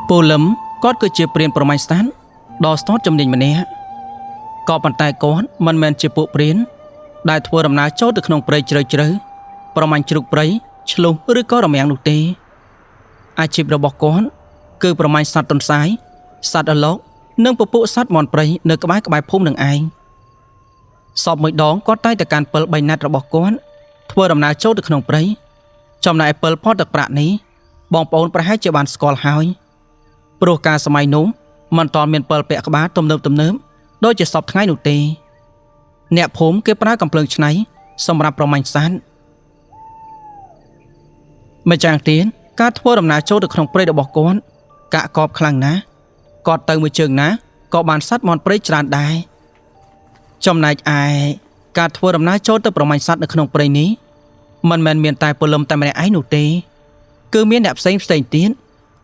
Pô lấm có cơ chế priênประมาณสั้นดอสตอดจำเนียงมันเนี่ยก็ปันแต่ก้อนมันแมนเจปุเปลี่ยนได้ทัวร์ดำน้ำโจตึกนองเปรย์เจริญประมาณจุกเปรย์ฉลุหรือก็ระเมียงนุตีอาชีพเราบอกก้อนคือประมาณสัตว์ต้นสายสัตว์อโลกนึ่งปปุสัตว์มอนเปรย์เนื้อกระบายกระบายพุ่มหนึ่งไอสอบมือดองก็ใต้แต่การเปิดใบนัดเราบอกก้อนทัวร์ดำน้ำโจตึกนองเปรย์จำนายเปิดพอดตะประนี้บองปอนประให้เจบันสกอลหายโปรการสมัยนู้มันตอนเมียนเปิลเปะกบ้าต้มเนื้อโดยจะสอบทั้งไงหนุตีเนี่ยผมเก็บปลากำเพลิงชไนสำหรับประมาณสั้นเมื่อจางเตียนการทัวร์ดำน้ำโจดึกของเปรย์บอกก้อนกะกอบคลังนะกอดเติมมือเชิงนะกอบานซัดมอนเปรย์จานได้จำนายไอการทัวร์ดำน้ำโจดึกประมาณซัดในขนมเปรย์นี้มันแมนเมียนตายปลมแต่ไม่ได้ไอหนุตีคือเมียนแบบเซ็งเตียน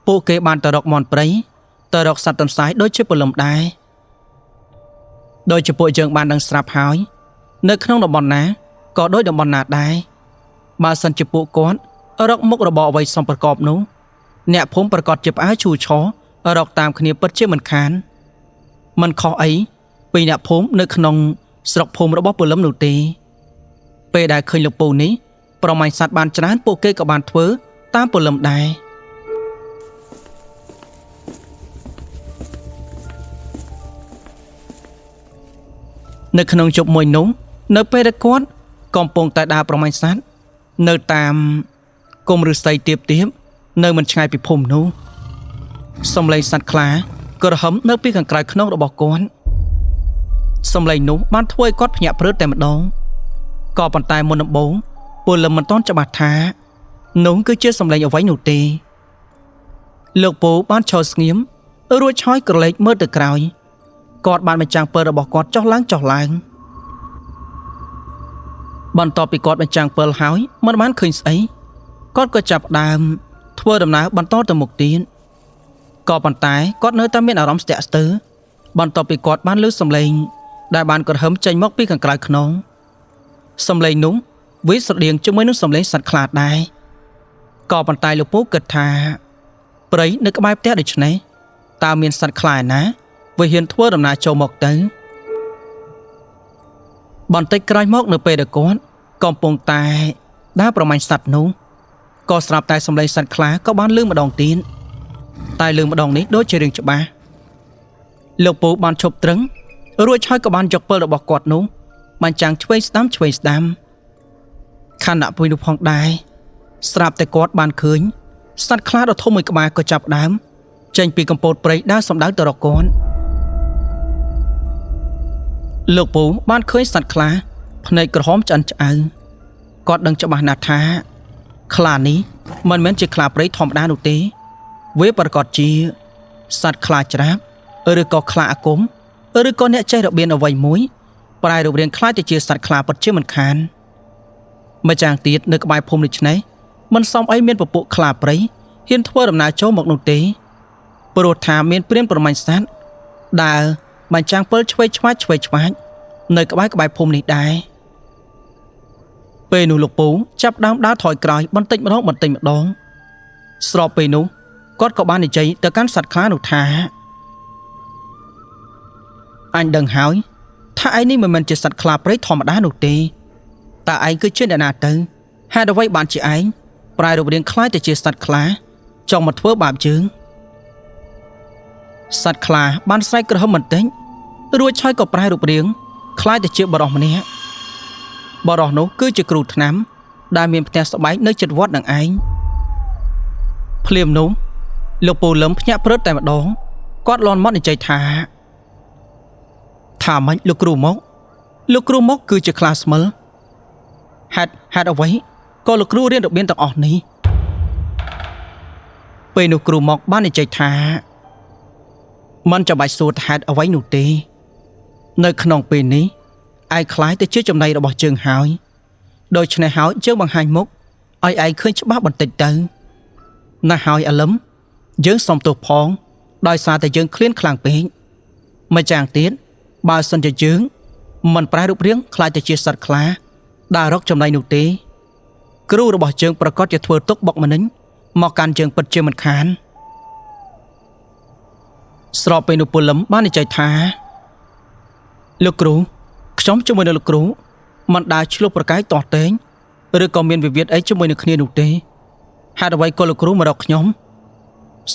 ปูเกบานตะดอกมอนเปรย์ตะดอกสัตว์ต้นสายโดยเฉพาะลมได้โดยเฉพาะเชิงบานดังสลับหายในขนมดอกบอลนะก็โดยดอกบอลนาได้มาสันเฉพาะก้อนรอกมุกระบอกไว้สองประกอบนู้เนี่ยผมประกอบเจ็บอ้าชูชอรอกตามขณีปัจเจมันคานมันคอไอปีเนี่ยผมในขนมสระผมระบอกปืนล้มหนุตีไปได้เคยหลบปูนี้ประมาณสัตว์บานจานโปเกกับบานเถื่อตามปืนล้มได้ในขนมจบมวยนุ่งในเปรกอดกองปงแต่ดาประมาณสัตว์ในตามกรมฤทัยเตียบในมันชายไปพมนู้สมเลยสัตว์คลากระหำในปีกันกลายขนมระบอกก้อนสมเลยนุ่งบ้านถ้วยกอดหยาเพิดแต่มาดองก่อปันตายมนบงปวดลมมันต้นจะบาดท้านุ่งก็เชื่อสมเลยเอาไว้หนูตีเลือกปูบ้านชอสเงียมรู้ช้อยกระเล็กเมื่อตะกรายกอดบานมันจางเปิดระบอกกอดจ่อล้างบอลต่อไปกอดมันจางเปิดหายมันบ้านคืนใสกอดก็จับดามทั่วดำน้ำบอลต่อแต่หมกตีนกอดบอลตายกอดเนื้อตาเมียนอารมณ์เสียสเตอร์บอลต่อไปกอดบ้านลื้อสำเลงได้บานกระหำใจมอกปีกันกลายขนองสำเลงนุ่งวิสเดียงจะไม่นุ่งสำเลงสัตว์ขลาดได้กอดบอลตายลูกปุ๊กเกิดทาเปรย์นึกใบเตะดิฉันไหนตาเมียนสัตว์ขลาดนะวิเห็นทั่วดำน้ำโจมอกเตอบ่อนเตะไกลมอกเนื้อเปรย์ก้อนกองปงตายได้ประมาณสัตว์นู้ก็สลับตายสำเร็จสัตว์คล้าก็บ้านเรื่องมาดองตีนตายเรื่องมาดองนี้โดยเฉลี่ยจะบ้าเลือกปูบ้านชบตรึงรวยช้อยกับบ้านจกเปิลบอกกอดนู้มันจางช่วยสดามขณะไปดูพองได้สลับแต่กอดบ้านคืนสัตว์คล้าเราทุ่มมือกับมาก็จับดามเจนปีกำปดเปรย์ได้สำได้ตลอดก้อนเลือกปูบ้านเคยสัตว์คลาในกระหอมจันทร์เอากอดดังจะบานาท้าคลานี้มันเหมือนจะคลาไปทอมดานุตีเวประกอบจีสัตว์คลาจราบหรือก็คลาอากมหรือก็เนี่ยใจระเบียนเอาไว้มุ้ยปลายระเบียนคลาจะเจียสัตว์คลาปัจเจมันคานมาจางตีดในกบายพรมดิชไหนมันซ้อมไอเมียนปปุคลาไปเห็นทั่วดำนาโจมกนุตีโปรดถามเมียนเปลี่ยนประมาณสัตว์ดามันจางเปิลช่วยในกบายพรมนี้ได้เปนูลูกปูจับดามดาถอยกลายบันติมาดองสอบเปนูกอดกับบ้านในใจแต่การสัตว์คลาหนุท้าอันดังหายถ้าไอ้นี่มันจะสัตว์คลาไปทอมดาหนุตีแต่ไอ้ก็เช่นเดนาเตอร์หาดไว้บานจีไอ้ปลายรูปเรียงคล้ายแต่เจสัตว์คลาจองมาทั่วบาปจึงสัตว์คลาบ้านไส้กระหมันเต็งรวยช้อยกับปลายรูปเรียงคล้ายแต่เชื่อบรอมันเนี่ยบรอโนคือจะกรูดน้ำได้มีแต่สบายในจุดวัดดังไอ้เพลียมโนลูกปูล้มพญาพรตแต่มาดองกอดลอนมอดในใจถามมันลูกครูมกคือจะคลาสมัลฮัดเอาไว้ก็ลูกครูเรียนดอกเบี้ยต่างออกนี้เป็นลูกครูมกบ้านในใจมันจะใบสูตรฮัดเอาไว้หนูตีในขนมปีนี้ไอ้คล้ายแต่เชื่อจำในระบบเชิงหายโดยชนหายเชื่อบางหายมกไอ้เคยจะบ้าบันติดเตอน่าหายอารมณ์ยืงสมตัวพองโดยสาแต่ยืงเคลื่อนคลางเป็นมาจางเตี้ยบาสันจะยืงมันปลายรูปเรียงคล้ายแต่เชื่อสัตว์คล้าดารกจำในหนูตีกรูระบบเชิงประกอบจะทัวร์ตกบอกมันนั้นมอการเชิงปัจเจมันขาน ស្របពេលនោះពលឹមបាននិយាយថាលោកគ្រូខ្ញុំជាមួយនឹងលោកគ្រូមិនដាច់ឆ្លុះប្រកែកតោះតេងឬក៏មានវិវាទអីជាមួយនឹងគ្នានោះទេហេតុអ្វីក៏លោកគ្រូមករកខ្ញុំ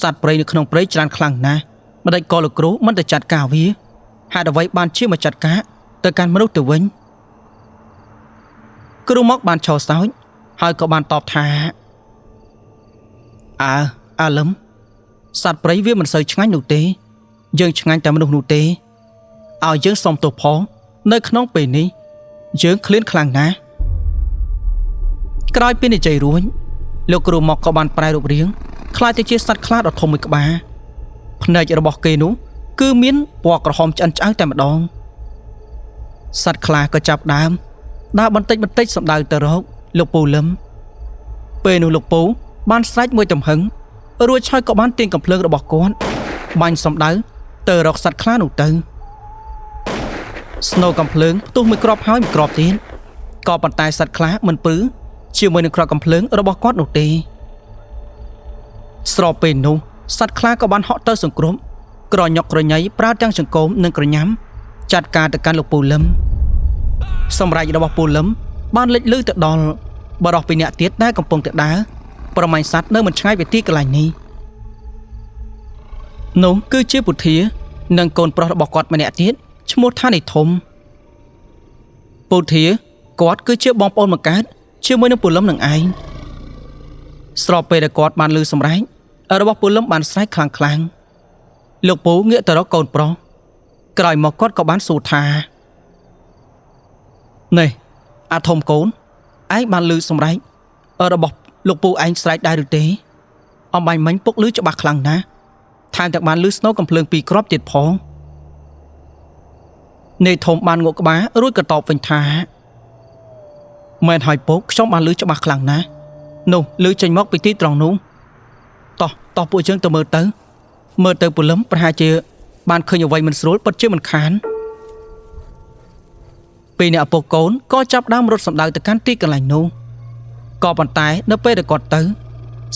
សត្វព្រៃនៅក្នុងព្រៃច្រើនខ្លាំងណាស់មិនដាច់ក៏លោកគ្រូមិនទៅចាត់ការវាហេតុអ្វីបានជាមកចាត់ការទៅកាន់មនុស្សទៅវិញគ្រូមកបានឈរសោចហើយក៏បានតបថាអាលឹមសត្វព្រៃវាមិនសូវឆ្ងាញ់នោះទេយើងឆ្ងាញ់តែមនុស្សនោះទេឲ្យយើងសុំទោសផងនៅក្នុងពេលនេះយើងឃ្លានខ្លាំងណាស់ក្រោយពីនិយាយរួចលោកគ្រូមកក៏បានប្រែរូបរាងខ្លាចទៅជាសត្វខ្លាដ៏ធំមួយក្បាលភ្នែករបស់គេនោះគឺមានពណ៌ក្រហមឆ្អិនឆ្អៅតែម្ដងសត្វខ្លាក៏ចាប់ដើមដើរបន្តិចសំដៅទៅរកលោកពូលឹមពេលនោះលោកពូបានស្រែកមួយទំហឹងរួចហើយក៏បានទាញកំភ្លើងរបស់គាត់បាញ់សំដៅទៅរកសត្វខ្លានោះទៅស្នូកំភ្លើងផ្ទុះមួយគ្រាប់ហើយមួយគ្រាប់ទៀតក៏ប៉ុន្តែសត្វខ្លាមិនពឺជាមួយនឹងគ្រាប់កំភ្លើងរបស់គាត់នោះទេស្របពេលនោះសត្វខ្លាក៏បានហក់ទៅសង្គ្រោះក្រញុកក្រញ៉ៃប្រើទាំងចង្កូមនិងក្រញាំចាត់ការទៅកាន់លោកពូលឹមសម្រេចរបស់ពូលឹមបានលេចលឺទៅដល់បរិសុទ្ធពីអ្នកទៀតដែលកំពុងតែដើរប្រមាញ់សត្វនៅមិនឆ្ងាយពីទីកន្លែងនេះនោះគឺជាពុធានិងកូនប្រុសរបស់គាត់ម្នាក់ទៀតឈ្មោះថានិធមពុធាគាត់គឺជាបងប្អូនមកកើតជាមួយនឹងពូលឹមនឹងឯងស្របពេលដែលគាត់បានឮសម្រែងរបស់ពូលឹមបានស្រែកខ្លាំងលោកពូងាកទៅរកកូនប្រុសក្រោយមកគាត់ក៏បានសួរថានេះអាធំកូនឯងបានឮសម្រែងរបស់លោកពូឯងស្រែកដែរឬទេអំបញ្ញមិញពុកឮច្បាស់ខ្លាំងណាស់ថែមទាំងបានឮស្នូកំភ្លើងពីរគ្រាប់ទៀតផងនេធំបានងក់ក្បាលរួចក៏តបវិញថាមែនហើយពុកខ្ញុំបានឮច្បាស់ខ្លាំងណាស់នោះឮចេញមកពីទីត្រង់នោះតោះពួកយើងទៅមើលទៅពលឹមប្រហែលជាបានឃើញអ្វីមិនស្រួលពិតជាមិនខានពេលអ្នកឪពុកកូនក៏ចាប់ដើមរត់សម្ដៅទៅកាន់ទីកន្លែងនោះក៏ប៉ុន្តែនៅពេលដែលគាត់ទៅ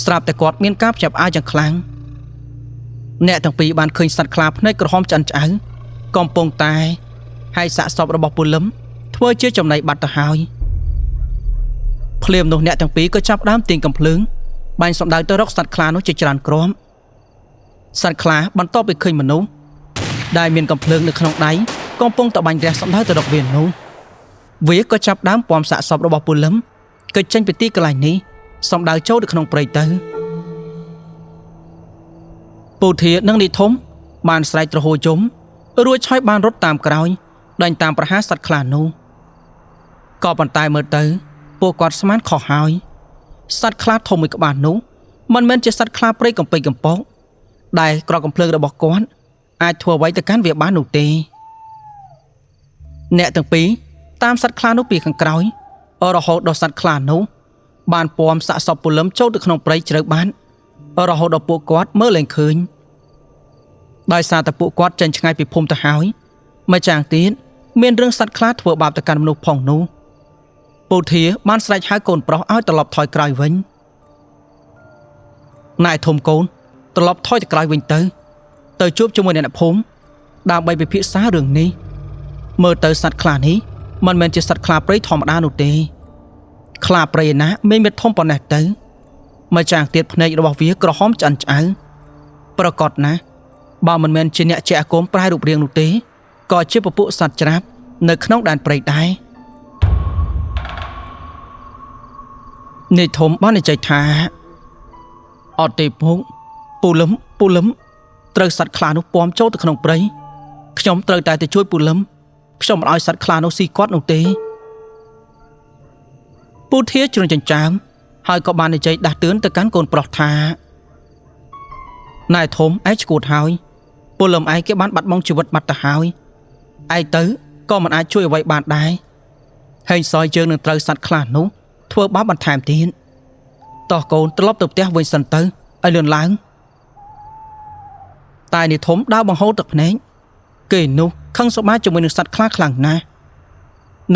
ស្រាប់តែគាត់មានការផ្ចាប់អាយ៉ាងខ្លាំងអ្នកទាំងពីរបានឃើញសត្វខ្លាភ្នែកក្រហមឆ្អិនឆ្អៅកំពុងតែហើយសាកសពរបស់ពលឹមធ្វើជាចំណៃបាត់ទៅហើយភ្លាមនោះអ្នកទាំងពីរក៏ចាប់ដើមទាញកំភ្លើងបាញ់សម្ដៅទៅរកសត្វខ្លានោះជាច្រើនគ្រាន់សត្វខ្លាបន្ទាប់ពីឃើញមនុស្សដែលមានកំភ្លើងនៅក្នុងដៃកំពុងតែបាញ់រះសម្ដៅទៅរកវានោះវាក៏ចាប់ដើមពំសាកសពរបស់ពលឹមកិច្ចចេញពីទីកន្លែងនេះសម្ដៅចូលទៅក្នុងព្រៃទៅពូធានិងនីធំបានស្រែកទ្រហោជុំរួចហើយបានរត់តាមក្រោយដេញតាមប្រហារសត្វខ្លានោះក៏ប៉ុន្តែមើលទៅពួកគាត់ស្មានខុសហើយសត្វខ្លាធំមួយក្បាលនោះមិនមែនជាសត្វខ្លាព្រៃកំពៃកំពកដែលក្រកកំភ្លើងរបស់គាត់អាចធ្វើអ្វីទៅកាន់វាបាននោះទេអ្នកទាំងពីរតាមសត្វខ្លានោះពីខាងក្រោយរហូតដល់សត្វខ្លានោះបានពំសាកសពពលឹមចូលទៅក្នុងព្រៃជ្រៅបានរហូតដល់ពួកគាត់មើលលែងឃើញដោយសារតែពួកគាត់ចេញឆ្ងាយពីភូមិទៅហើយម្យ៉ាងទៀតមានរឿងសត្វខ្លាធ្វើបាបទៅកាន់មនុស្សផងនោះពូធាបានស្រែកហៅកូនប្រុសឲ្យត្រឡប់ថយក្រោយវិញណែធំកូនត្រឡប់ថយទៅក្រោយវិញទៅជួបជាមួយអ្នកភូមិដើម្បីពិភាក្សារឿងនេះមើលទៅសត្វខ្លានេះមិនមែនជាសត្វខ្លាព្រៃធម្មតានោះទេខ្លាព្រៃណាមានមេធំប៉ុណ្ណេះទៅម្យ៉ាងទៀតភ្នែករបស់វាក្រហមឆ្អិនឆ្អៅប្រកបណាស់បើមិនមែនជាអ្នកជាអាគមប្រែរូបរាងនោះទេក៏ជាពពួកសត្វច្រាបនៅក្នុងដែនព្រៃដែរនេះធំបាននិយាយថាអត់ទេពុកពូលឹមត្រូវសត្វខ្លានោះពំចូលទៅក្នុងព្រៃខ្ញុំត្រូវតែទៅជួយពូលឹមខ្ញុំមិនឲ្យសត្វខ្លានោះស៊ីគាត់នោះទេពូធាជ្រុញចិញ្ចាមហើយក៏បាននិយាយដាស់តឿនទៅកាន់កូនប្រុសថាណែធំឯងឈួតហើយពលឹមឯងគេបានបាត់បង់ជីវិតបាត់ទៅហើយឯងទៅក៏មិនអាចជួយអ្វីបានដែរហើយសយយើងនឹងត្រូវសត្វខ្លានោះធ្វើបាបបន្ថែមទៀតតោះកូនត្រឡប់ទៅផ្ទះវិញសិនទៅឲ្យលឿនឡើងតែនេះធំដើរបង្ហូរទឹកភ្នែកគេនោះខឹងសម្បាជាមួយនឹងសត្វខ្លាខ្លាំងណាស់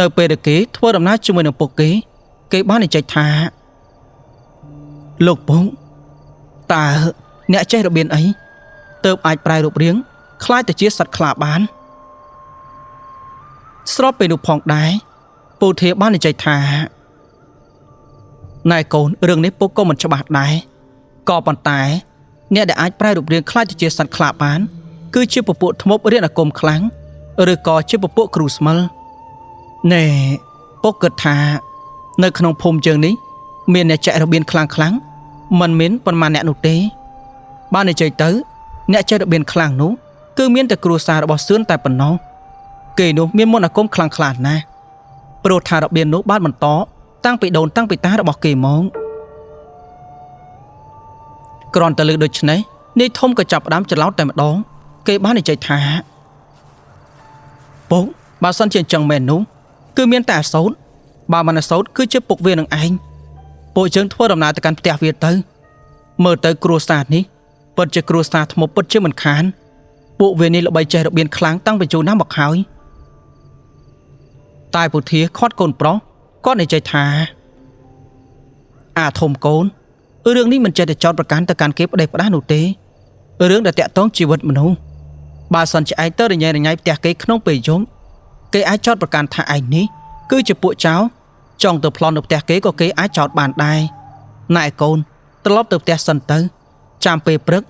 នៅពេលដែលគេធ្វើដំណើរជាមួយនឹងពួកគេបាននិយាយថាលោកពងតើអ្នកចេះរបៀបអីទើបអាចប្រែរូបរាង คล้ายแต่ជាសត្វខ្លាបានស្របពេលនោះផងដែរពូធាបាននិយាយថាណែកូនរឿងនេះពុកក៏មិនច្បាស់ដែរក៏ប៉ុន្តែអ្នកដែលអាចប្រែរូបរាងคล้ายទៅជាសត្វខ្លាបានគឺជាពពួកធ្មប់រានអាគមខ្លាំងឬក៏ជាពពួកគ្រូស្មិលណែពុកគិតថានៅក្នុងភូមិយើងនេះមានអ្នកចែករបៀនខ្លាំងមិនមានប៉ុន្មានអ្នកនោះទេបាននិយាយទៅអ្នកចែករបៀនខ្លាំងនោះគឺមានតែគ្រួសាររបស់សឿនតែប៉ុណ្ណោះគេនោះមានមន្តអាគមខ្លាំងក្លាណាស់ព្រោះថារបៀននោះបានបន្តតាំងពីដូនតាំងពីតារបស់គេមកគ្រាន់តែលើកដូចនេះនាយធំក៏ចាប់ផ្ដើមច្រឡោតតែម្ដងគេបាននិយាយថាពុកបើសិនជាអញ្ចឹងមែននោះគឺមានតែអាសោតបើមិនអាសោតគឺជាពុកវានឹងឯងពួកយើងធ្វើដំណើរទៅកាន់ផ្ទះវាទៅមើលទៅគ្រួសារនេះពិតជាគ្រួសារថ្មពិតជាមិនខានពួកវានេះល្បីចេះរបៀនខ្លាំងតាំងពីយូរណាស់មកហើយតែពុធាខាត់កូនប្រុសគាត់និយាយថាអាធំកូនរឿងនេះមិនចេះតែចោទប្រកាន់ទៅកាន់គេផ្ដេសផ្ដាសនោះទេរឿងដែលតាក់ទងជីវិតមនុស្សបើសិនជាឯងទៅរញ៉ៃរញ៉ៃផ្ទះគេក្នុងពេលយប់គេអាចចោទប្រកាន់ថាឯងនេះគឺជាពួកចោរចង់ទៅប្លន់នៅផ្ទះគេក៏គេអាចចោទបានដែរណែកូនត្រឡប់ទៅផ្ទះសិនទៅចាំពេលព្រឹក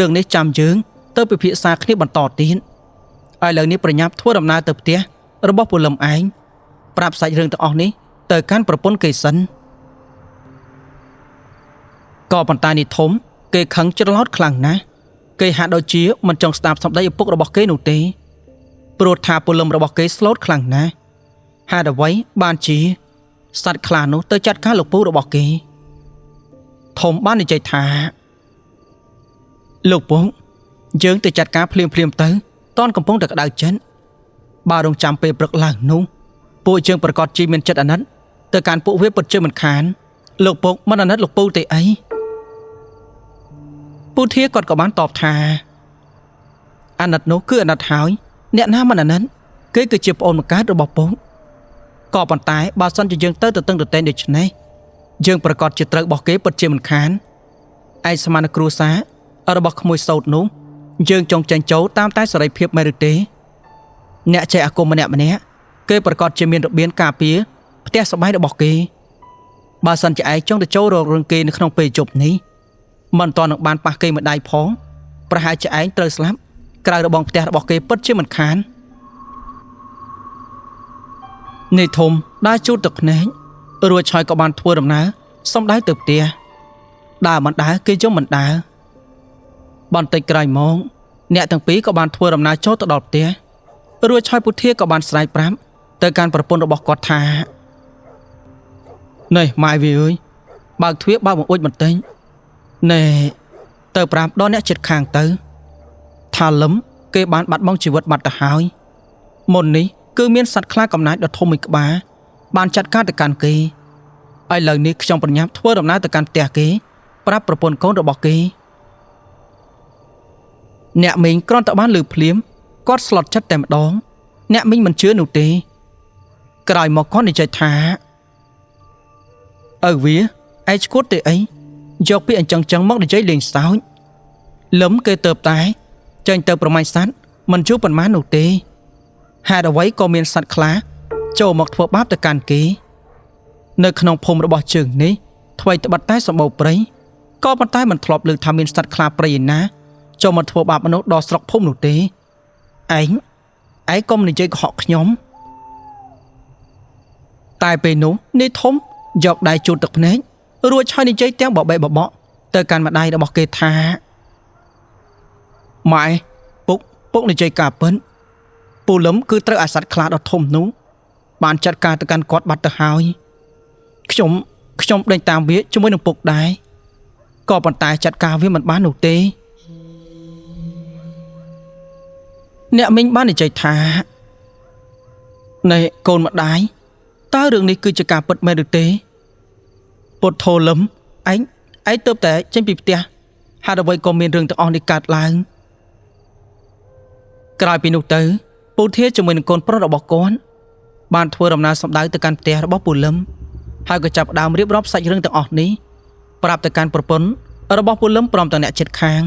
រឿងនេះចាំយើងទៅពិភាក្សាគ្នាបន្តទៀតឥឡូវនេះប្រញាប់ធ្វើដំណើរទៅផ្ទះរបស់ពលឹមឯងប្រាប់សាច់រឿងទាំងអស់នេះទៅកាន់ប្រពន្ធគេសិនក៏ប៉ុន្តែនេះធំគេខឹងច្រឡោតខ្លាំងណាស់គេហាក់ដូចជាមិនចង់ស្ដាប់សម្ដីឪពុករបស់គេនោះទេព្រោះថាពលឹមរបស់គេស្លូតខ្លាំងណាស់ហេតុអ្វីបានជាសត្វខ្លានោះទៅចាត់ការលោកពូរបស់គេធំបាននិយាយថាលោកពូយើងទៅចាត់ការភ្លាមទៅតនកំពុងតែក្តៅចិត្តបើរងចាំពេលព្រឹកឡើងនោះពួកយើងប្រកាសជីមានចិត្តអាណិតទៅកាន់ពួកវាពិតជាមិនខានលោកពុកមិនអាណិតលោកពូទេអីពូធាគាត់ក៏បានតបថាអាណិតនោះគឺអាណិតហើយអ្នកណាមិនអាណិតគេគឺជាប្អូនម្កាត់របស់ពុកក៏ប៉ុន្តែបើសិនជាយើងទៅតឹងតែងដូចនេះយើងប្រកាសជាត្រូវរបស់គេពិតជាមិនខានឯសមានគ្រួសាររបស់ក្មួយសោតនោះយើងចង់ចាញ់ចូលតាមតែសេរីភាពមែនឬទេអ្នកចែកអាគមម្នាក់គេប្រកាសជាមានរបៀនការពារផ្ទះសម្បែងរបស់គេបើសិនជាឯងចង់ទៅចូលរករឿងគេនៅក្នុងពេលជប់នេះមិនតនឹងបានប៉ះគេម្ដាយផងប្រហែលជាឯងត្រូវស្លាប់ក្រៅរបងផ្ទះរបស់គេពិតជាមិនខាននេះធំដើរជូតទឹកភ្នែករួចឆយក៏បានធ្វើដំណើរសំដៅទៅផ្ទះដើរមិនដើរគេយំមិនដើរបន្តិចក្រោយមកអ្នកទាំងពីរក៏បានធ្វើដំណើរចូលទៅដល់ផ្ទះរួចឆយពុធាក៏បានស្រែកប្រាប់ទៅកាន់ប្រពន្ធរបស់គាត់ថានេះម៉ែវាអើយបើកទ្វារបើកបង្អួចបន្តិចណែទៅប្រាប់ដល់អ្នកចិត្តខាងទៅថាលឹមគេបានបាត់បង់ជីវិតបាត់ទៅហើយមុននេះគឺមានសត្វខ្លាកំណាចដ៏ធំមួយក្បាលបានចាត់ការទៅកាន់គេឥឡូវនេះខ្ញុំប្រញាប់ធ្វើដំណើរទៅកាន់ផ្ទះគេប្រាប់ប្រពន្ធកូនរបស់គេអ្នកមីងគ្រាន់តែបានឮភ្លាមគាត់ស្លុតចិត្តតែម្ដងអ្នកមីងមិនជឿនោះទេក្រោយមកគាត់និយាយថាឪវាឯងឈួតទេអីយកពាក្យអញ្ចឹងមកនិយាយលេងសើចលឹមគេទៅតែចេញទៅប្រមាញ់សត្វមិនជួបប៉ុន្មាននោះទេហេតុអ្វីក៏មានសត្វខ្លាចូលមកធ្វើបាបទៅកាន់គេនៅក្នុងភូមិរបស់ជើងនេះថ្មីត្បិតតែសម្បូរព្រៃក៏ប៉ុន្តែមិនធ្លាប់លើកថាមានសត្វខ្លាព្រៃឯណាចូលមកធ្វើបាបមនុស្សដល់ស្រុកភូមិនោះទេឯងកុំនិយាយកុហកខ្ញុំតែពេលនោះនេះធំយកដៃជូតទឹកភ្នែករួចហើយនិយាយទាំងបបេបបកទៅកាន់ម្ដាយរបស់គេថាម៉ែពុកនិយាយការពិតពូលឹមគឺត្រូវអាសត្វខ្លាដ៏ធំនោះបានចាត់ការទៅកាន់គាត់បាត់ទៅហើយខ្ញុំដេញតាមវាជាមួយនឹងពុកដែរក៏ប៉ុន្តែចាត់ការវាមិនបាននោះទេអ្នកមីងបាននិយាយថាណែកូនម្ដាយតើរឿងនេះគឺជាការពិតមែនឬទេពុទ្ធោលឹមឯងទៅតែចេញពីផ្ទះហេតុអ្វីក៏មានរឿងទាំងអស់នេះកើតឡើងក្រោយពីនោះទៅពូធាជាមួយនឹងកូនប្រុសរបស់គាត់បានធ្វើដំណើរសម្ដៅទៅកាន់ផ្ទះរបស់ពូលឹមហើយក៏ចាប់ផ្ដើមរៀបរាប់សាច់រឿងទាំងអស់នេះប្រាប់ទៅកាន់ប្រពន្ធរបស់ពូលឹមព្រមទាំងអ្នកជិតខាង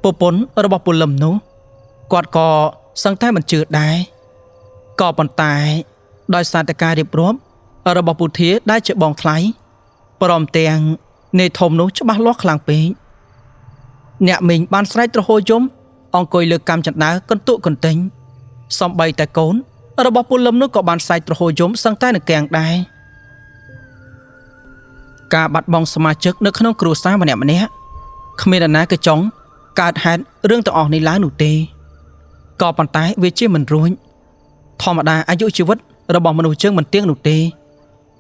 ប្រពន្ធរបស់ពលឹមនោះគាត់ក៏សឹងតែមិនជឿដែរក៏ប៉ុន្តែដោយសារតែការរៀបរាប់របស់ពុធាដែលជាបងថ្លៃព្រមទាំងនេធំនោះច្បាស់លាស់ខ្លាំងពេកអ្នកមីងបានស្រែកទ្រហោយំអង្គុយលើកម្មចន្ទើកន្ទុកកន្ទិញសំបីតែកូនរបស់ពលឹមនោះក៏បានស្រែកទ្រហោយំសឹងតែនឹងកៀងដែរការបាត់បង់សមាជិកនៅក្នុងគ្រួសារម្នាក់គ្មាននរណាក៏ចង់កើតហេតុរឿងទាំងអស់នេះឡើងនោះទេក៏ប៉ុន្តែវាជាមិនរួចធម្មតាអាយុជីវិតរបស់មនុស្សយើងមិនទៀងនោះទេ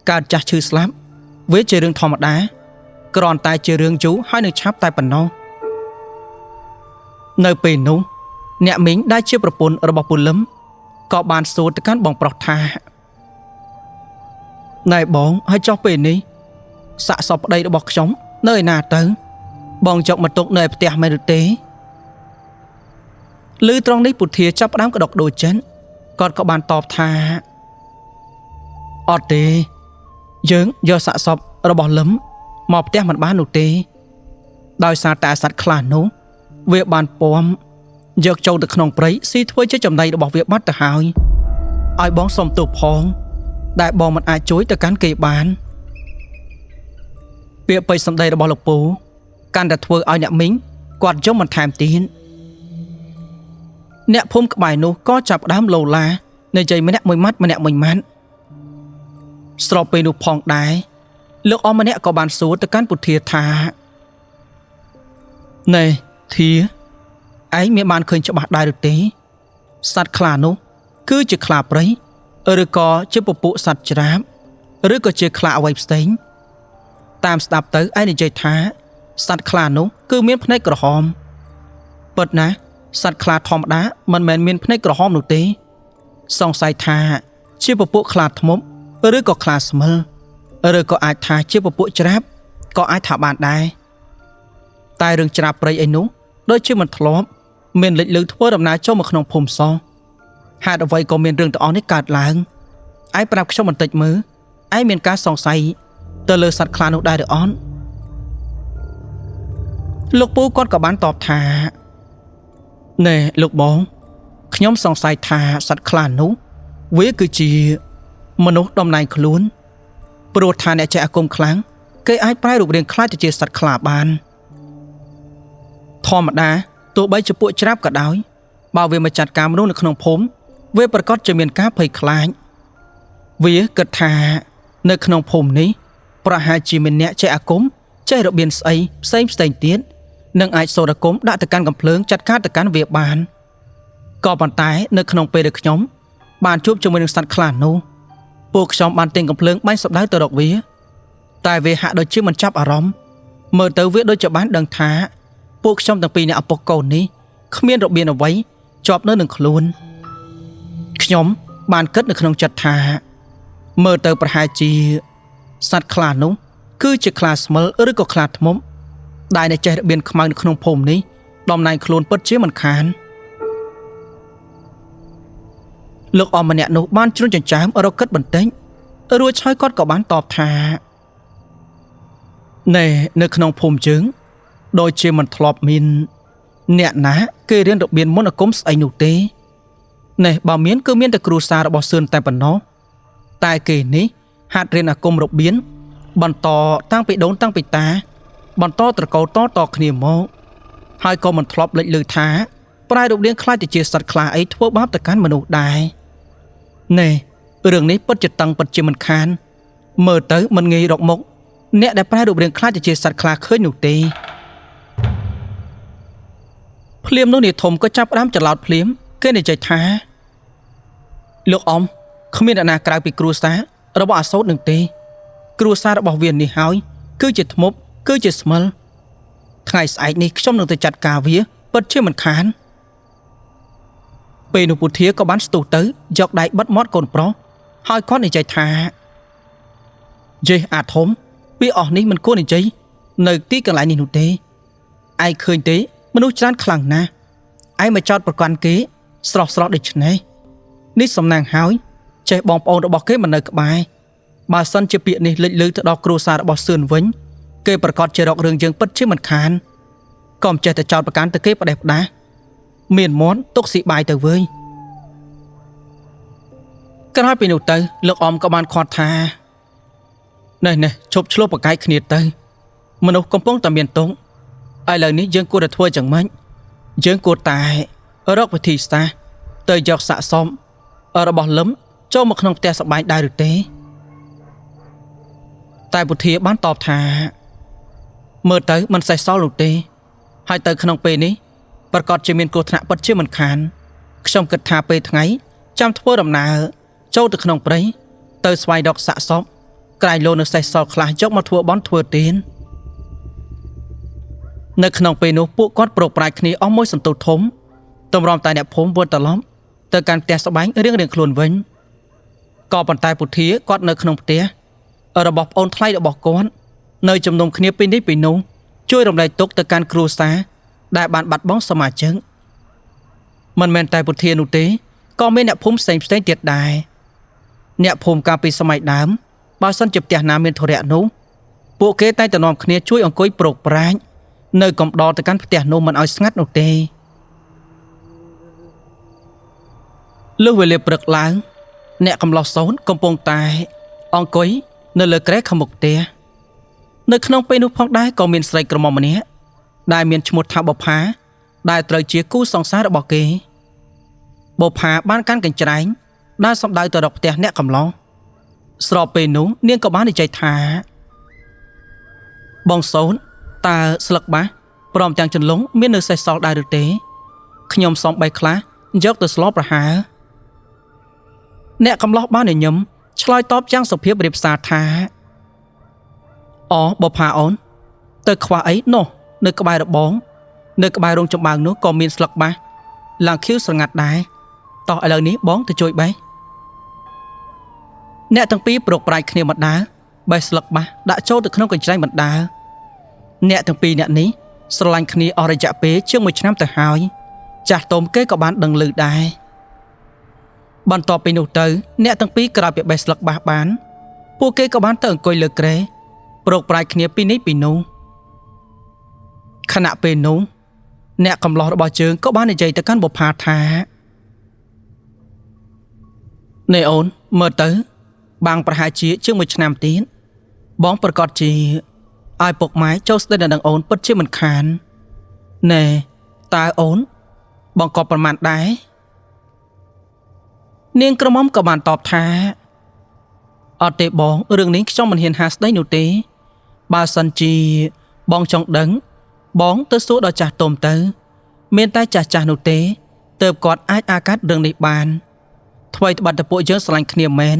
កើតចាស់ឈឺស្លាប់វាជារឿងធម្មតាគ្រាន់តែជារឿងយូរហើយនឹងឆាប់តែប៉ុណ្ណោះនៅពេលនោះអ្នកមីងដែលជាប្រពន្ធរបស់ពលឹមក៏បានសួរទៅកាន់បងប្រុសថាណែបងហើយចុះពេលនេះសាកសពប្តីរបស់ខ្ញុំនៅឯណាទៅបងចុកមកទុកនៅឯផ្ទះមែនឬទេឮត្រង់នេះពុធាចាប់ផ្ដើមក្តុកដូចចិនគាត់ក៏បានតបថាអត់ទេយើងយកសាកសពរបស់លឹមមកផ្ទះមិនបាននោះទេដោយសារតែសត្វខ្លះនោះវាបានពំយកចូលទៅក្នុងព្រៃស៊ីធ្វើជាចំណីរបស់វាបាត់ទៅហើយឲ្យបងសុំទោសផងដែលបងមិនអាចជួយទៅកាន់គេបានពាក្យពេចន៍សម្ដីរបស់លោកពូកាន់តែធ្វើឲ្យអ្នកមីងគាត់យំបន្ថែមទៀតអ្នកភូមិក្បែរនោះក៏ចាប់ផ្ដើមលោឡានិយាយម្នាក់មួយម៉ាត់ស្របពេលនោះផងដែរលោកអមម្នាក់ក៏បានសួរទៅកាន់ពុធាថាណែធាឯងមានបានឃើញច្បាស់ដែរឬទេសត្វខ្លានោះគឺជាខ្លាព្រៃឬក៏ជាពពួកសត្វច្រាបឬក៏ជាខ្លាអ្វីផ្សេងតាមស្ដាប់ទៅឯងនិយាយថាសត្វខ្លានោះគឺមានភ្នែកក្រហមពិតណាសត្វខ្លាធម្មតាមិនមែនមានភ្នែកក្រហមនោះទេសង្ស័យថាជាពពួកខ្លាធ្មប់ឬក៏ខ្លាស្មិលឬក៏អាចថាជាពពួកច្រាបក៏អាចថាបានដែរតែរឿងច្រាបព្រៃអីនោះដូចជាមិនធ្លាប់មានលេចលឺធ្វើដំណើរចូលមកក្នុងភូមិសោះហេតុអ្វីក៏មានរឿងទាំងអស់នេះកើតឡើងឯងប្រាប់ខ្ញុំបន្តិចមើលឯងមានការសង្ស័យទៅលើសត្វខ្លានោះដែរឬអត់លោកពូគាត់ក៏បានតបថាណែលោកបងខ្ញុំសង្ស័យថាសត្វខ្លានោះវាគឺជាមនុស្សតំណែងខ្លួនព្រោះថាអ្នកចេះអាគមខ្លាំងគេអាចប្រែរូបរាងខ្លាចទៅជាសត្វខ្លាបានធម្មតាទោះបីជាពួកច្រាបក៏ដោយបើវាមកចាត់ការមនុស្សនៅក្នុងភូមិវាប្រកាសជាមានការភ័យខ្លាចវាគិតថានៅក្នុងភូមិនេះប្រហែលជាមានអ្នកចេះអាគមចេះរបៀនស្អីផ្សេងទៀតនឹងអាចសូត្រអាគមដាក់ទៅកាន់កំភ្លើងចាត់ការទៅកាន់វាបានក៏ប៉ុន្តែនៅក្នុងពេលដែលខ្ញុំបានជួបជាមួយនឹងសត្វខ្លានោះពួកខ្ញុំបានទិញកំភ្លើងបាញ់សម្ដៅទៅរកវាតែវាហាក់ដូចជាមិនចាប់អារម្មណ៍មើលទៅវាដូចជាបានដឹងថាពួកខ្ញុំទាំងពីរអ្នកឪពុកកូននេះគ្មានរបៀនអ្វីជាប់នៅនឹងខ្លួនខ្ញុំបានគិតនៅក្នុងចិត្តថាមើលទៅប្រហែលជាសត្វខ្លានោះគឺជាខ្លាស្មិលឬក៏ខ្លាធ្មប់ដែលអ្នកចេះរបៀនខ្មៅនៅក្នុងភូមិនេះតំណែងខ្លួនពិតជាមិនខានលោកអមម្នាក់នោះបានជ្រុញចិញ្ចើមរកគិតបន្តិចរួចហើយគាត់ក៏បានតបថាណែនៅក្នុងភូមិជើងដូចជាមិនធ្លាប់មានអ្នកណាគេរៀនរបៀនមន្តអាគមស្អីនោះទេណែបើមានគឺមានតែគ្រូសារបស់សឿនតែប៉ុណ្ណោះតែគេនេះហាត់រៀនអាគមរបៀនបន្តតាំងពីដូនតាំងពីតាបន្តត្រកូលតគ្នាមកហើយក៏មិនធ្លាប់លេចឮថាប្រែរូបរាងខ្លាចទៅជាសត្វខ្លាអីធ្វើបាបទៅកាន់មនុស្សដែរណែរឿងនេះពិតជាតឹងពិតជាមិនខានមើលទៅមិនងាយរកមុខអ្នកដែលប្រែរូបរាងខ្លាចទៅជាសត្វខ្លាឃើញនោះទេភ្លាមនោះនាយធំក៏ចាប់ផ្ដើមច្រឡោតភ្លាមគេនិយាយថាលោកអ៊ំគ្មានអ្នកណាក្រៅពីគ្រួសាររបស់អាសូតនឹងទេគ្រួសាររបស់វានេះហើយគឺជាធ្មប់គឺជាស្មិលថ្ងៃស្អែកនេះខ្ញុំនឹងទៅចាត់ការវាពិតជាមិនខានពេលនោះពុធាក៏បានស្ទុះទៅយកដៃបិទមាត់កូនប្រុសហើយគាត់និយាយថាយេអាធំពីអស់នេះមិនគួរនិយាយនៅទីកន្លែងនេះនោះទេឯងឃើញទេមនុស្សច្រើនខ្លាំងណាស់ឯងមកចោតប្រកាន់គេស្រស់ដូចនេះនេះសំណាងហើយចេះបងប្អូនរបស់គេមិននៅក្បែរបើសិនជាពាក្យនេះលេចលឺទៅដល់គ្រួសាររបស់សឿនវិញគេប្រកាសជារករឿងយើងពិតជាមិនខាន ក៏មិនចេះតែចោតប្រកាន់ទៅគេផ្ដេសផ្ដាសមានមន់ទុកស៊ីបាយទៅវើយក្រោយពីនោះទៅលោកអមក៏បានខាត់ថានេះឈប់ឆ្លោះប្រកែកគ្នាទៅមនុស្សកំពុងតែមានទុកឥឡូវនេះយើងគួរតែធ្វើយ៉ាងម៉េចយើងគួរតែរកវិធីសាស្ត្រទៅយកសាកសមរបស់លឹមចូលមកក្នុងផ្ទះសបាយដែរឬទេតែពុធាបានតបថាមើលទៅមិនសេះសល់នោះទេហើយទៅក្នុងពេលនេះប្រកាសជាមានគ្រោះថ្នាក់ពិតជាមិនខានខ្ញុំគិតថាពេលថ្ងៃចាំធ្វើដំណើរចូលទៅក្នុងព្រៃទៅស្វែងរកសាកសពក្រែងលោនៅសេះសល់ខ្លះយកមកធ្វើបន់ធ្វើទាននៅក្នុងពេលនោះពួកគាត់ប្រោកប្រាជ្ញគ្នាអស់មួយសន្ទុះធំតម្រាំតែអ្នកភូមិវិលត្រឡប់ទៅកាន់ផ្ទះស្បែងរៀងៗខ្លួនវិញក៏ប៉ុន្តែពុធាគាត់នៅក្នុងផ្ទះរបស់ប្អូនថ្លៃរបស់គាត់នៅជំនុំគ្នាពីនេះពីនោះជួយរំលែកទុក្ខទៅកាន់គ្រួសារដែលបានបាត់បង់សមាជិកមិនមែនតែពុធានោះទេក៏មានអ្នកភូមិផ្សេងទៀតដែរអ្នកភូមិកាលពីសម័យដើមបើសិនជាផ្ទះណាមានធរៈនោះពួកគេតែងតែនាំគ្នាជួយអង្គុយប្រោកប្រាជ្ញនៅកំដរទៅកាន់ផ្ទះនោះមិនឲ្យស្ងាត់នោះទេលុះវេលាព្រឹកឡើងអ្នកកំឡោះសូនកំពុងតែអង្គុយនៅលើគ្រែខាងមុខផ្ទះនៅក្នុងពេលនោះផងដែរក៏មានស្រីក្រមុំម្នាក់ដែលមានឈ្មោះថាបុប្ផាដែលត្រូវជាគូសង្សាររបស់គេបុប្ផាបានកាន់កញ្ច្រែងដើរសំដៅទៅរកផ្ទះអ្នកកំឡោះស្របពេលនោះនាងក៏បាននិយាយថាបងសូនតើស្លឹកបាសព្រមទាំងចន្លង់មាននៅសេសសល់ដែរឬទេខ្ញុំសំបីខ្លះយកទៅស្លប្រហើអ្នកកំឡោះបានញញឹមឆ្លើយតបយ៉ាងសុភាពរៀបសារថាអូបុប្ផាអូនទៅខ្វះអីនោះនៅក្បែររបងនៅក្បែររោងចម្បាំងនោះក៏មានស្លឹកបាសឡើងខៀវស្រងាត់ដែរតោះឥឡូវនេះបងទៅជួយបេះអ្នកទាំងពីរប្រោកប្រាជ្ញគ្នាម្ដាលបេះស្លឹកបាសដាក់ចូលទៅក្នុងកញ្ច្រែងម្ដាលអ្នកទាំងពីរអ្នកនេះស្រឡាញ់គ្នាអស់រយៈពេលជាង1ឆ្នាំទៅហើយចាស់ទុំគេក៏បានដឹងឮដែរបន្ទាប់ពីនោះទៅអ្នកទាំងពីរក្រោយពីបេះស្លឹកបាសបានពួកគេក៏បានទៅអង្គុយលើគ្រែប្រោកប្រាជ្ញគ្នាពីនេះពីនោះខណៈពេលនោះអ្នកកំឡោះរបស់ជើងក៏បាននិយាយទៅកាន់បុប្ផាថានេះអូនមើលទៅបាំងប្រហែលជាង1ឆ្នាំទៀតបងប្រកាសជាឲ្យពុកម៉ែចូលស្ដីដល់នឹងអូនពិតជាមិនខានណែតើអូនបងក៏ប្រមាណដែរនាងក្រមុំក៏បានតបថាអត់ទេបងរឿងនេះខ្ញុំមិនហ៊ានហាស្ដីនោះទេបើសិនជាបងចង់ដឹងបងទៅសួរដល់ចាស់ទុំទៅមានតែចាស់នោះទេទើបគាត់អាចអាកាត់រឿងនេះបានថ្មីត្បិតតែពួកយើងស្រឡាញ់គ្នាមែន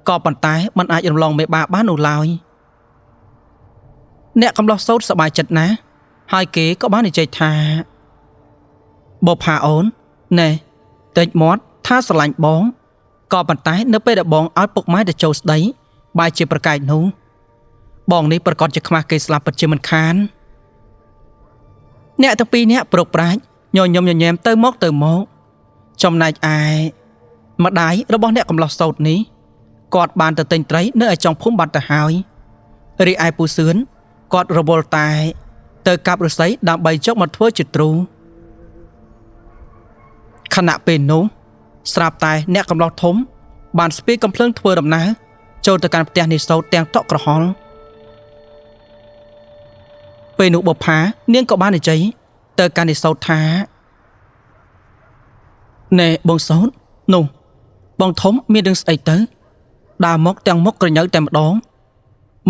ក៏ប៉ុន្តែมันអាចរំលងមេបាបាននោះឡើយអ្នកកំឡោះសោតសប្បាយចិត្តណាស់ហើយគេក៏បាននិយាយថាបុប្ផាអូនណែតិចមាត់ថាស្រឡាញ់បងក៏ប៉ុន្តែនៅពេលដែលបងឲ្យពុកម៉ែទៅចូលស្ដីបែរជាប្រកែកនោះបងនេះប្រកាសជាខ្មាស់គេស្លាប់ពិតជាមិនខានអ្នកទាំងពីរនាក់ប្រោកប្រាជ្ញញញឹមញញែមទៅមកចំណែកឯម្ដាយរបស់អ្នកកំឡោះសោតនេះគាត់បានទៅទិញត្រីនៅឯចុងភូមិបាត់ទៅហើយរីឯពូសឿនគាត់រវល់តែទៅកាប់ឫស្សីដើម្បីយកមកធ្វើជាទ្រូខណៈពេលនោះស្រាប់តែអ្នកកំឡោះធំបានស្ពាយកំភ្លើងធ្វើដំណើរចូលទៅកាន់ផ្ទះនេះសោតទាំងតក់ក្រហល់ពេលនោះបុប្ផានាងក៏បាននិយាយទៅកាន់នេះសោតថាណែបងសោតនោះបងធំមានរឿងស្អីទៅដើរមកទាំងមុខក្រញ៉ៅតែម្ដង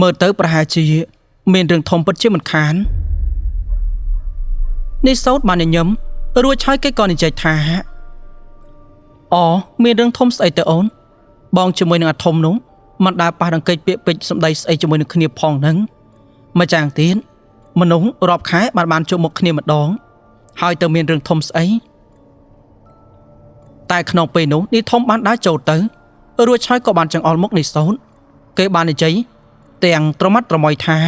មើលទៅប្រហែលជាមានរឿងធំពិតជាមិនខាននេះសោតបានញញឹមរួចហើយគេក៏និយាយថាអូមានរឿងធំស្អីទៅអូនបងជាមួយនឹងអាធំនោះមិនដើរប៉ះដង្កេចពាក្យពេចន៍សម្ដីស្អីជាមួយនឹងគ្នាផងហ្នឹងមកយ៉ាងទៀតមនុស្សរាប់ខែបានជួបមុខគ្នាម្ដងហើយទៅមានរឿងធំស្អីតែក្នុងពេលនោះនេះធំបានដើរចូលទៅរួចហើយក៏បានចង្អុលមុខនេះសូនគេបាននិយាយទាំងត្រមាត់ត្រមយថា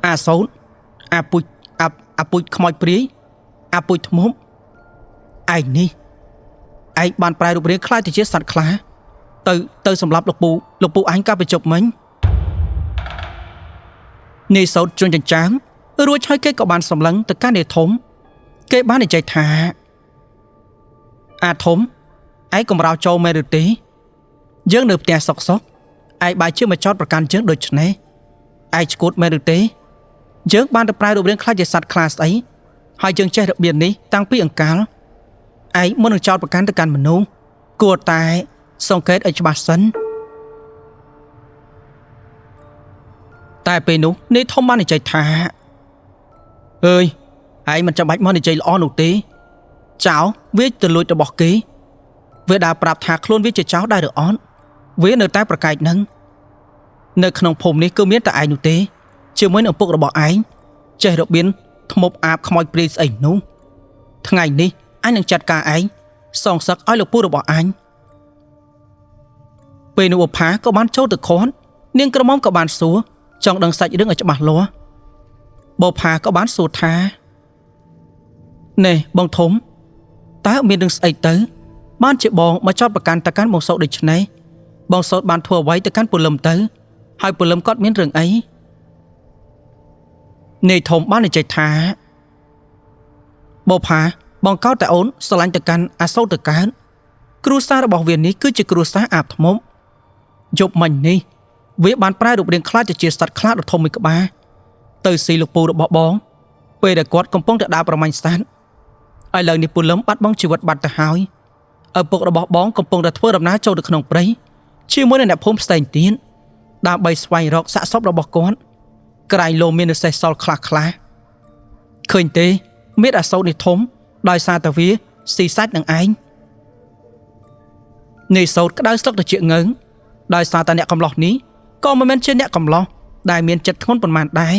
អាសូនអាពុជខ្មោចព្រាយអាពុជធ្មប់ឯងនេះឯងបានប្រែរូបរាងคล้ายទៅជាសត្វខ្លាទៅសម្រាប់លោកពូអញកាលពីជប់មិញនេះសូនជួនចិញ្ចាំង រួចហើយគេក៏បានសម្លឹងទៅកាន់នាយធំគេបាននិយាយថាអាធំឯងកំរោចចូលមែនឬទេយើងនៅផ្ទះសុកឯងបើជាមកចោតប្រកាន់យើងដូចនេះឯងឈួតមែនឬទេយើងបានទៅប្រែរូបរាងខ្លាចជាសត្វខ្លាស្អីហើយយើងចេះរបៀបនេះតាំងពីអង្កលឯងមុននឹងចោតប្រកាន់ទៅកាន់មនុស្សគួរតែសង្កេតឲ្យច្បាស់សិនតែពេលនោះនាយធំបាននិយាយថាអើយឯងមិនចាំបាច់មកនិយាយល្អនោះទេចៅវាទៅលួចរបស់គេវាដើរប្រាប់ថាខ្លួនវាជាចៅដែរឬអត់វានៅតែប្រកែកនឹងនៅក្នុងភូមិនេះគឺមានតែឯងនោះទេជាមួយនឹងឪពុករបស់ឯងចេះរបៀនធ្មប់អាបខ្មោចព្រាយស្អីនោះថ្ងៃនេះអញនឹងចាត់ការឯងសងសឹកឲ្យលោកពូរបស់អញពេលនោះឧផាក៏បានចូលទៅខាត់នាងក្រមុំក៏បានសួរចង់ដឹងសាច់រឿងឲ្យច្បាស់លាស់បោផាក៏បានសួរថាណែបងធំតើមានរឿងស្អីទៅបានជាបងមកចោតប្រកាន់ទៅកាន់បងសោតដូច្នេះបងសោតបានធ្វើអ្វីទៅកាន់ពលឹមទៅហើយពលឹមគាត់មានរឿងអីនាយធំបាននិយាយថាបោផាបងកោតតែអូនស្រឡាញ់ទៅកាន់អាសោតទៅកើតគ្រួសាររបស់វានេះគឺជាគ្រួសារអាបធ្មប់យប់មិញនេះវាបានប្រែរូបរាងខ្លាចទៅជាសត្វខ្លាដ៏ធំមួយក្បាលទៅស៊ីលោកពូរបស់បងពេលដែលគាត់កំពុងតែដើរប្រមាញ់សត្វឥឡូវនេះពលឹមបាត់បង់ជីវិតបាត់ទៅហើយឪពុករបស់បងកំពុងតែធ្វើដំណើរចូលទៅក្នុងព្រៃជាមួយនឹងអ្នកភូមិផ្សេងទៀតដើម្បីស្វែងរកសាកសពរបស់គាត់ក្រែងលោមានសេះសល់ខ្លះឃើញទេមានអាសោតនេះធំដោយសារតែវាស៊ីសាច់នឹងឯងនេះសោតក្តៅស្លឹកទៅជាងើងដោយសារតែអ្នកកំឡោះនេះក៏មិនមែនជាអ្នកកំឡោះដែលមានចិត្តធ្ងន់ប៉ុន្មានដែរ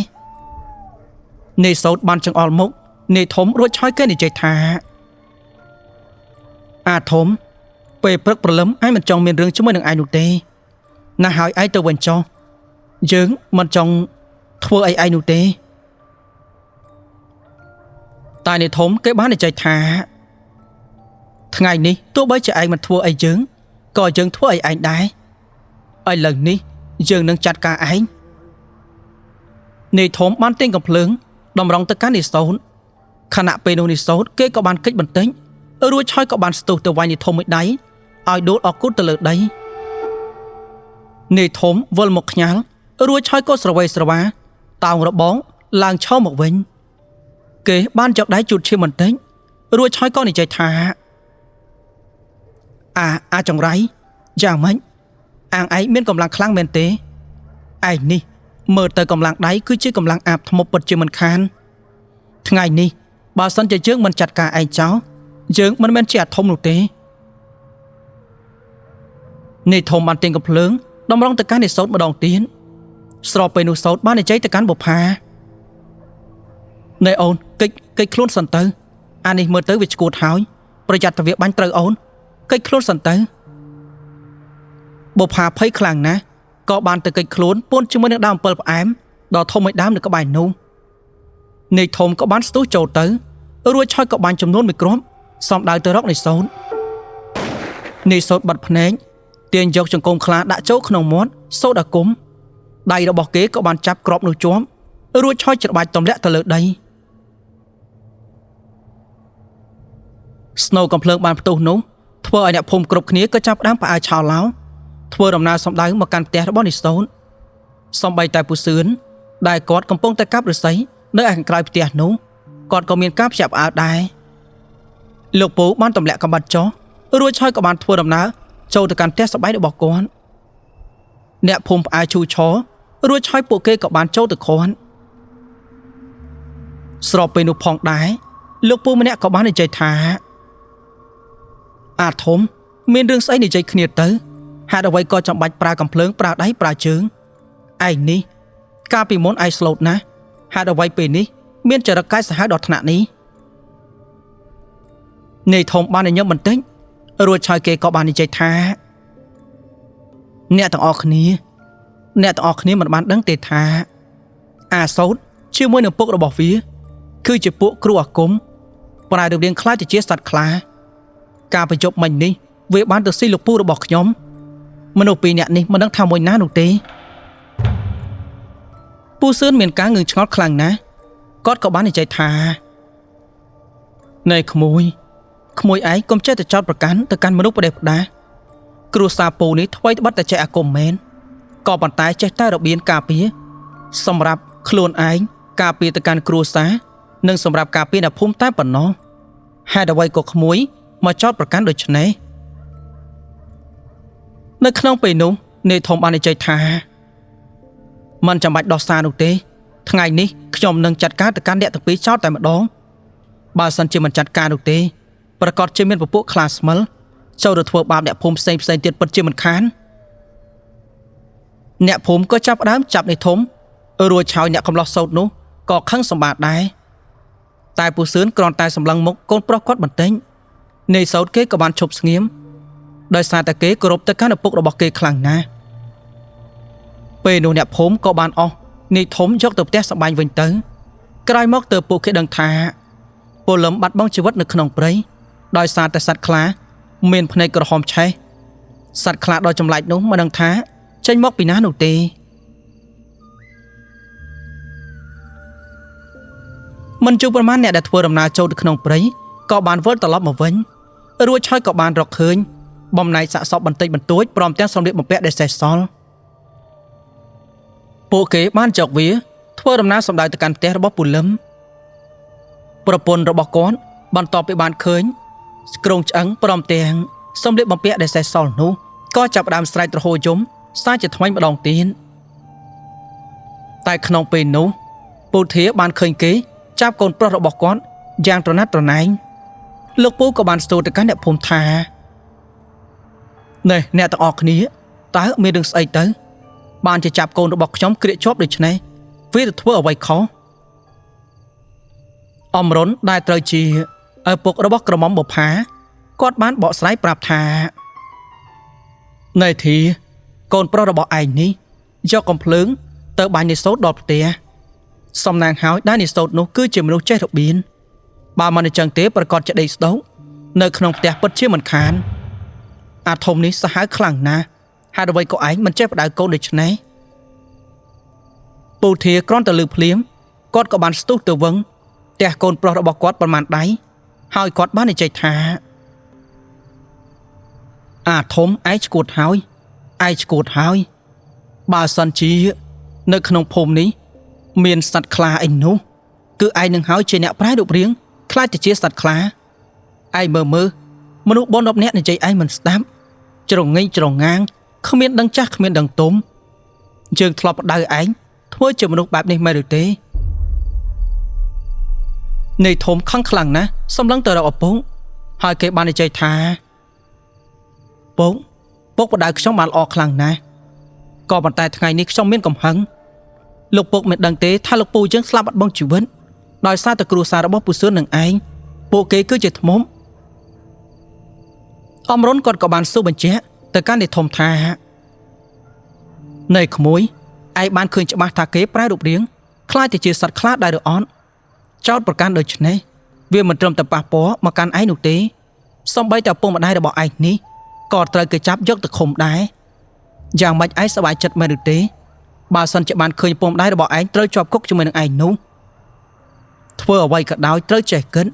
នេះសោតបានចង្អុលមុខនេះធំរួចឆោយគេនិយាយថាអាធំពេលព្រឹកព្រលឹមឯងមិនចង់មានរឿងជាមួយនឹងឯងនោះទេណាស់ហើយឯងទៅវិញចុះយើងមិនចង់ធ្វើអីឯងនោះទេតែនេះធំគេបាននិយាយថាថ្ងៃនេះទោះបីជាឯងមិនធ្វើអីយើងក៏យើងធ្វើអីឯងដែរឥឡូវនេះយើងនឹងចាត់ការឯងនេះធំបានទាញកំភ្លើងតម្រង់ទៅកាន់នេះសោតខណៈពេលនោះនេះសោតគេក៏បានកិច្ចបន្ទិញរួចឆោយក៏បានស្ទុះទៅវាយនេះធំមួយដៃឲ្យដួលអគុតទៅលើដីនេះធំវិលមកខ្ញាល់រួចឆោយក៏ស្រវេស្រវាតោងរបងឡើងឈរមកវិញគេបានចកដៃជូតឈាមបន្តិចរួចឆោយក៏និយាយថាអាចង្រៃយ៉ាងម៉េចអាងឯងមានកម្លាំងខ្លាំងមែនទេឯងនេះមើលទៅកម្លាំងដៃគឺជាកម្លាំងអាបធ្មប់ពិតជាមិនខានថ្ងៃនេះបើសិនជាយើងមិនចាត់ការឯងចោលយើងមិនមែនជាអាធំនោះទេនេះធំបានទាញកំភ្លើងតម្រង់ទៅកាន់នេះសោតម្ដងទៀតស្របពេលនោះសោតបាននិយាយទៅកាន់បុប្ផាណែអូនកិច្ចខ្លួនសិនទៅអានេះមើលទៅវាឈួតហើយប្រយ័ត្នតែវាបាញ់ត្រូវអូនកិច្ចខ្លួនសិនទៅបុប្ផាភ័យខ្លាំងណាស់ក៏បានទៅកិច្ចខ្លួនពួនជាមួយនឹងដើមអំពិលផ្អែមដ៏ធំមួយដើមនៅក្បែរនោះនាយធំក៏បានស្ទុះចូលទៅរួចឆោយក៏បានចំនួនមួយគ្រាប់សំដៅទៅរកនាយសោតនាយសោតបាត់ភ្នែកទាញយកចង្កូមខ្លាដាក់ចូលក្នុងមាត់សោតអាគមដៃរបស់គេក៏បានចាប់គ្រាប់នោះជាប់រួចឆោយច្របាច់ទម្លាក់ទៅលើដីស្នូកំភ្លើងបានផ្ទុះនោះធ្វើឲ្យអ្នកភូមិគ្រប់គ្នាក៏ចាប់ផ្ដើមផ្អើលឆោឡោធ្វើដំណើរសំដៅមកកាន់ផ្ទះរបស់នាយសោតសំបីតែពូសឿនដែលគាត់កំពុងតែកាប់ឫស្សីនៅឯខាងក្រោយផ្ទះនោះគាត់ក៏មានការភ្ញាក់ផ្អើលដែរលោកពូបានទម្លាក់កំបាត់ចុះរួចហើយក៏បានធ្វើដំណើរចូលទៅកាន់ផ្ទះសបាយរបស់គាត់អ្នកភូមិផ្អើលឈូឆររួចហើយពួកគេក៏បានចូលទៅខាត់ស្របពេលនោះផងដែរលោកពូម្នាក់ក៏បាននិយាយថាអាធំមានរឿងស្អីនិយាយគ្នាទៅហេតុអ្វីក៏ចាំបាច់ប្រើកំភ្លើងប្រើដៃប្រើជើងឯងនេះកាលពីមុនឯងស្លូតណាស់ហេតុអ្វីពេលនេះមានចរិតកាយសាហាវដល់ថ្នាក់នេះនាយធំបានញញឹមបន្តិចរួចហើយគេក៏បាននិយាយថាអ្នកទាំងអស់គ្នាមិនបានដឹងទេថាអាសោតជាមួយនឹងពុករបស់វាគឺជាពួកគ្រូអាគមប្រែរូបរាងខ្លាចជាសត្វខ្លាការប្រជុំមិញនេះវាបានទៅស៊ីលោកពូរបស់ខ្ញុំមនុស្សពីរនាក់នេះមិនដឹងថាមួយណានោះទេពូសឿនមានការងឿងឆ្ងល់ខ្លាំងណាស់ គាត់ក៏បាននិយាយថាណែក្មួយឯងកុំចេះតែចោទប្រកាន់ទៅកាន់មនុស្សប្រដេះផ្ដាសគ្រួសារពូនេះថ្មីត្បិតតែចេះអាគមមែនក៏ប៉ុន្តែចេះតែរបៀនការពារសម្រាប់ខ្លួនឯងការពារទៅកាន់គ្រួសារនិងសម្រាប់ការពារអ្នកភូមិតែប៉ុណ្ណោះហេតុអ្វីក៏ក្មួយមកចោទប្រកាន់ដូចនេះនៅក្នុងពេលនោះនាយធំបាននិយាយថាមិនចាំបាច់ដោះសារនោះទេថ្ងៃនេះខ្ញុំនឹងចាត់ការទៅកាន់អ្នកទាំងពីរចោទតែម្ដងបើសិនជាមិនចាត់ការនោះទេប្រកាសជាមានពពួកខ្លាស្មិលចូលទៅធ្វើបាបអ្នកភូមិផ្សេងទៀតពិតជាមិនខានអ្នកភូមិក៏ចាប់ផ្ដើមចាប់នាយធំរួចឆោយអ្នកកំឡោះសោតនោះក៏ខឹងសម្បាដែរតែពូសឿនគ្រាន់តែសម្លឹងមុខកូនប្រុសគាត់បន្តិចនាយសោតគេក៏បានឈប់ស្ងៀមដោយសារតែគេគោរពទៅកាន់ឪពុករបស់គេខ្លាំងណាស់ពេលនោះអ្នកភូមិក៏បានអស់នាយធំយកទៅផ្ទះសម្បែងវិញទៅក្រោយមកទើបពួកគេដឹងថាពលឹមបាត់បង់ជីវិតនៅក្នុងព្រៃដោយសារតែសត្វខ្លាមានភ្នែកក្រហមឆេះសត្វខ្លាដ៏ចម្លែកនោះមិនដឹងថាចេញមកពីណានោះទេមិនជួបប្រមាណអ្នកដែលធ្វើដំណើរចូលទៅក្នុងព្រៃក៏បានវិលត្រឡប់មកវិញរួចហើយក៏បានរកឃើញបំណែកសាកសពបន្តិចបន្តួចព្រមទាំងសម្លៀកបំពាក់ដែលសេះសល់ពួកគេបានចកវាធ្វើដំណើរសម្ដៅទៅកាន់ផ្ទះរបស់ពូលឹមប្រពន្ធរបស់គាត់បន្ទាប់ពីបានឃើញស្គ្រងឆ្អឹងព្រមទាំងសម្លៀកបំពាក់ដែលសេះសល់នោះក៏ចាប់ផ្ដើមស្រែកទ្រហោយំសារជាថ្មីម្ដងទៀតតែក្នុងពេលនោះពូធាបានឃើញគេចាប់កូនប្រុសរបស់គាត់យ៉ាងត្រណត់ត្រណែងលោកពូក៏បានស្ទូលទៅកាន់អ្នកភូមិថានេះអ្នកទាំងអស់គ្នាតើមានរឿងស្អីទៅបានជាចាប់កូនរបស់ខ្ញុំក្រៀកជាប់ដូច្នេះវាទៅធ្វើអ្វីខុសអំរុនដែលត្រូវជាឪពុករបស់ក្រមុំបុប្ផាគាត់បានបកស្រាយប្រាប់ថាណែធីកូនប្រុសរបស់ឯងនេះយកកំភ្លើងទៅបាញ់និសូតដល់ផ្ទះសំណាងហើយដែលនិសូតនោះគឺជាមនុស្សចេះរបៀនបើមិនអញ្ចឹងទេប្រកាសជាដេកស្ដោកនៅក្នុងផ្ទះពិតជាមិនខានអាធំនេះសាហាវខ្លាំងណាស់ហេតុអ្វីក៏ឯងមិនចេះបដៅកូនដូច្នេះពូធាគ្រាន់តែលឺភ្លាមគាត់ក៏បានស្ទុះទៅវឹងផ្ទះកូនប្រុសរបស់គាត់ប្រមាណដៃហើយគាត់បាននិយាយថាអាធំឯងឈួតហើយបើសិនជានៅក្នុងភូមិនេះមានសត្វខ្លាអីនោះគឺឯងនឹងហើយជាអ្នកប្រែរូបរាងខ្លាចទៅជាសត្វខ្លាឯងមើលមនុស្ស10នាក់និយាយឯងមិនស្ដាប់ច្រងេងច្រងាងគ្មានដឹងចាស់គ្មានដឹងទុំយើងធ្លាប់បដៅឯងធ្វើជាមនុស្សបែបនេះមែនឬទេនាយធំខឹងខ្លាំងណាស់សម្លឹងទៅរកឪពុកហើយគេបាននិយាយថាពុកបដៅខ្ញុំបានល្អខ្លាំងណាស់ក៏ប៉ុន្តែថ្ងៃនេះខ្ញុំមានកំហឹងលោកពុកមិនដឹងទេថាលោកពូយើងស្លាប់បាត់បង់ជីវិតដោយសារតែគ្រួសាររបស់ពូសឿននឹងឯងពួកគេគឺជាធ្មប់អំរុនគាត់ក៏បានសួរបញ្ជាក់ទៅកាន់នាយធំថាណែក្មួយឯងបានឃើញច្បាស់ថាគេប្រែរូបរាងខ្លាចទៅជាសត្វខ្លាដែរឬអត់ចោតប្រកាន់ដូច្នេះវាមិនត្រឹមតែប៉ះពាល់មកកាន់ឯងនោះទេសូម្បីតែឪពុកម្ដាយរបស់ឯងនេះក៏ត្រូវគេចាប់យកទៅឃុំដែរយ៉ាងម៉េចឯងសប្បាយចិត្តមែនឬទេបើសិនជាបានឃើញឪពុកម្ដាយរបស់ឯងត្រូវជាប់គុកជាមួយនឹងឯងនោះធ្វើអ្វីក៏ដោយត្រូវចេះគិត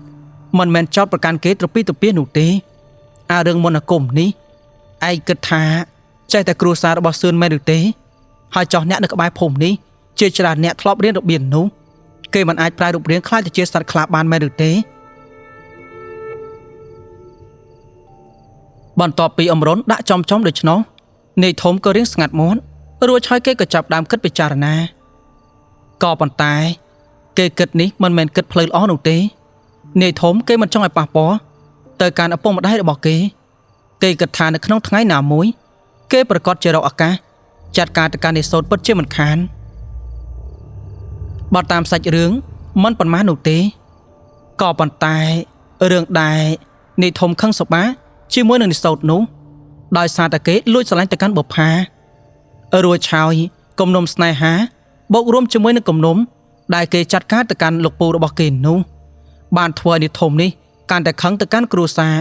មិនមែនចោតប្រកាន់គេត្រពីទៅពីនោះទេអារឿងមន្តអាគមនេះឯងគិតថាចេះតែគ្រួសាររបស់សឿនមែនឬទេហើយចោះអ្នកនៅក្បែរភូមិនេះជាច្រើនអ្នកធ្លាប់រៀនរបៀបនោះគេមិនអាចប្រែរូបរាងខ្លាចទៅជាសត្វខ្លាបានមែនឬទេបន្ទាប់ពីអំរុនដាក់ចំដូច្នោះនាយធំក៏រៀងស្ងាត់មាត់រួចហើយគេក៏ចាប់ដើមគិតពិចារណាក៏ប៉ុន្តែគេគិតនេះមិនមែនគិតផ្លូវល្អនោះទេនាយធំគេមិនចង់ឲ្យប៉ះពាល់ទៅការឪពុកម្ដាយរបស់គេគិតថានៅក្នុងថ្ងៃណាមួយគេប្រកាសជារកឱកាសចាត់ការទៅកាន់និសូតពិតជាមិនខានបើតាមសាច់រឿងមិនប៉ុន្មាននោះទេក៏ប៉ុន្តែរឿងដែលនាយធំខឹងសុបាជាមួយនឹងនិសូតនោះដោយសារតែគេលួចស្រឡាញ់ទៅកាន់បុប្ផារួចឆោយគំនុំស្នេហាបូករួមជាមួយនឹងគំនុំដែលគេចាត់ការទៅកាន់លោកពូរបស់គេនោះបានធ្វើឲ្យនាយធំនេះកាន់តែខឹងទៅកាន់គ្រួសារ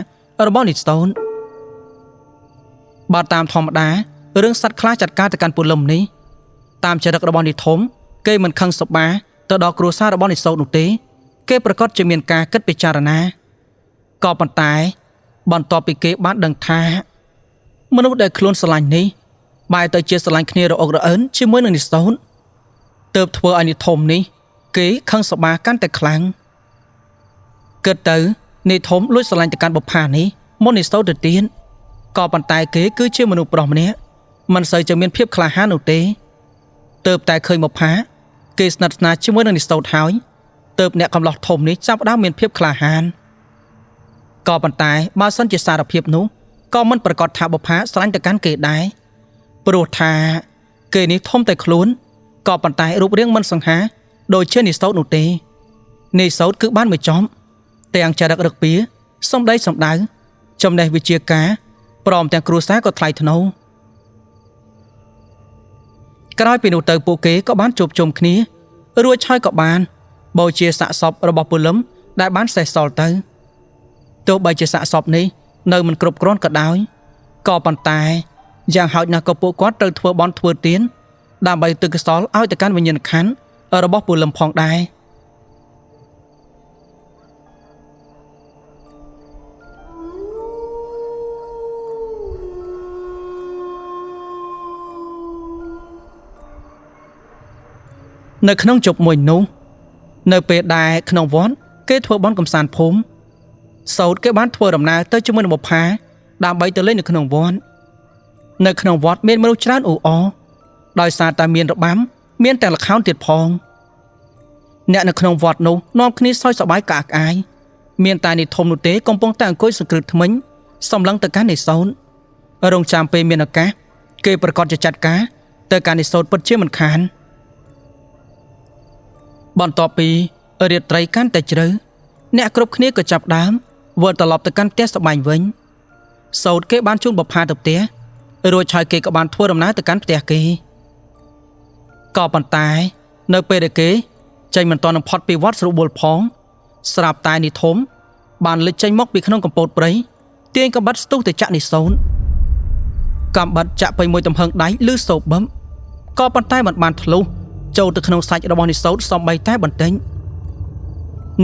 របស់និសូតបើតាមធម្មតារឿងសត្វខ្លាចាត់ការទៅកាន់ពលឹមនេះតាមចរិតរបស់នាយធំគេមិនខឹងសុបា ទៅដល់គ្រួសាររបស់និស្សិតនោះទេគេប្រកាសជាមានការគិតពិចារណាក៏ប៉ុន្តែបន្ទាប់ពីគេបានដឹងថាមនុស្សដែលខ្លួនស្រឡាញ់នេះបែរទៅជាស្រឡាញ់គ្នារអុករអិនជាមួយនឹងនិស្សិតទើបធ្វើឲ្យនិធមនេះគេខឹងសបាកាន់តែខ្លាំងគិតទៅនិធមលួចស្រឡាញ់ទៅកាន់បុប្ផានេះមុននិស្សិតទៅទៀតក៏ប៉ុន្តែគេគឺជាមនុស្សប្រុសម្នាក់មិនសូវจะមានភាពក្លាហាននោះទេទើបតែឃើញបុប្ផាគេស្និទ្ធស្នាលជាមួយនឹងនិស្សិតហើយទើបអ្នកកំឡោះធំនេះចាប់ផ្ដើមមានភាពក្លាហានក៏ប៉ុន្តែបើសិនជាសារភាពនោះក៏មិនប្រកាសថាបុប្ផាស្រឡាញ់ទៅកាន់គេដែរព្រោះថាគេនេះធំតែខ្លួនក៏ប៉ុន្តែរូបរាងមិនសង្ហាដូចជានិស្សិតនោះទេនិស្សិតគឺបានមួយចំទាំងចរិតរឹកពីសំដីសំដៅចំណេះវិជ្ជាការព្រមទាំងគ្រួសារក៏ថ្លៃថ្នូរក្រោយពីនោះទៅពួកគេក៏បានជួបជុំគ្នារួចហើយក៏បានបូជាសាកសពរបស់ពលឹមដែលបានសេះសល់ទៅទោះបីជាសាកសពនេះនៅមិនគ្រប់គ្រាន់ក៏ដោយក៏ប៉ុន្តែយ៉ាងហោចណាស់ក៏ពួកគាត់ត្រូវធ្វើបន់ធ្វើទានដើម្បីទិកសលឲ្យទៅកាន់វិញ្ញាណក្ខន្ធរបស់ពលឹមផងដែរនៅក្នុងជប់មួយនោះនៅពេលដែលក្នុងវត្តគេធ្វើបន់កំសាន្តភូមិសោតគេបានធ្វើដំណើរទៅជាមួយនឹងបុប្ផាដើម្បីទៅលេងនៅក្នុងវត្តនៅក្នុងវត្តមានមនុស្សច្រើនអ៊ូអរដោយសារតែមានរបាំមានតែល្ខោនទៀតផងអ្នកនៅក្នុងវត្តនោះនាំគ្នាសើចសប្បាយកាកអាយមានតែនិធមនោះទេកំពុងតែអង្គុយសង្គ្រឹះថ្មិញសម្លឹងទៅកាន់និសូនរងចាំពេលមានឱកាសគេប្រកាសจะចាត់ការទៅកាន់និសូនពិតជាមិនខានបន្ទាប់ពីរាត្រីកាន់តែជ្រៅអ្នកគ្រប់គ្នាក៏ចាប់ដើមវិលត្រឡប់ទៅកាន់ផ្ទះសបែងវិញសោតគេបានជូនបុប្ផាទៅផ្ទះរួចហើយគេក៏បានធ្វើដំណើរទៅកាន់ផ្ទះគេក៏ប៉ុន្តែនៅពេលដែលគេចេញមិនទាន់នឹងផុតពីវត្តស្រួលបុលផងស្រាប់តែនិធមបានលេចចេញមកពីក្នុងកំពតព្រៃទាញកំបិតស្ទុះទៅចាក់និសូនកំបិតចាក់ទៅមួយទំហឹងដៃលឺសូបឹមក៏ប៉ុន្តែមិនបានធ្លុះចូលទៅក្នុងសាច់របស់និសូតសំបីតែបន្តិច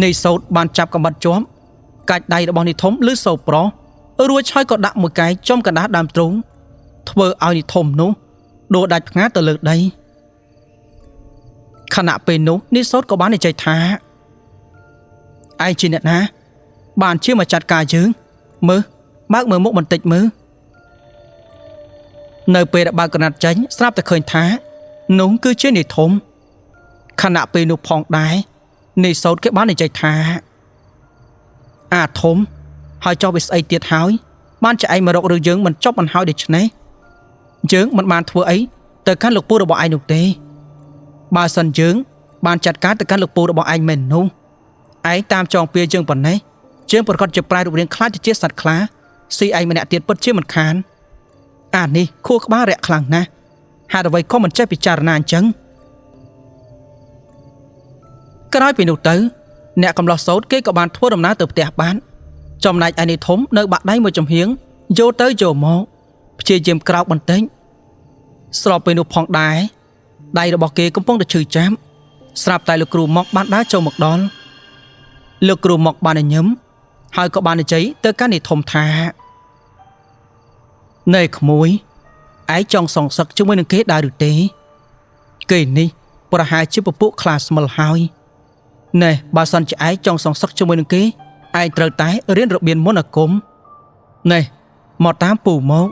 និសូតបានចាប់កំបិតជាប់កាច់ដៃរបស់និធមលឺសូប្រុសរួចហើយក៏ដាក់មួយកែចំកណ្ដាលដើមទ្រូងធ្វើឲ្យនិធមនោះដួលដាច់ផ្ងាទៅលើដីខណៈពេលនោះនិសូតក៏បាននិយាយថាឯងជាអ្នកណាបានជាមកចាត់ការយើងមើលបើកមើលមុខបន្តិចមើលនៅពេលដែលបើកកណាត់ចេញស្រាប់តែឃើញថានោះគឺជានិធមខណៈពេលនោះផងដែរនិសូតគេបាននិយាយថាអាធំហើយចុះវាស្អីទៀតហើយបានចែកមករករឿងយើងមិនចប់មិនហើយដូច្នេះយើងមិនបានធ្វើអីទៅកាន់លោកពូរបស់ឯងនោះទេបើសិនយើងបានចាត់ការទៅកាន់លោកពូរបស់ឯងមែននោះឯងតាមចងពៀយើងប៉ុណ្ណេះយើងប្រកាសជាប្រែរូបរាងខ្លាចទៅជាសត្វខ្លាស៊ីឯងម្នាក់ទៀតពិតជាមិនខានអានេះខួរក្បាលរាក់ខ្លាំងណាស់ហេតុអ្វីក៏មិនចេះពិចារណាអញ្ចឹងក្រោយពីនោះទៅអ្នកកំឡោះសោតគេក៏បានធ្វើដំណើរទៅផ្ទះបានចំណែកឯនេះធំនៅបាក់ដៃមួយចំហៀងយកទៅយកមកព្យាយាមក្រោកបន្តិចស្របពេលនោះផងដែរដៃរបស់គេកំពុងតែឈឺចាប់ស្រាប់តែលោកគ្រូមកបានដើរចូលមកដល់លោកគ្រូមកបានញញឹមហើយក៏បាននិយាយទៅកាន់នេះធំថាណែក្មួយឯងចង់សងសឹកជាមួយនឹងគេដែរឬទេគេនេះប្រហែលជាពពួកខ្លាស្មិលហើយណែបើសិនជាឯងចង់សងសឹកជាមួយនឹងគេឯងត្រូវតែរៀនរបៀនមន្តអាគមណែមកតាមពូមក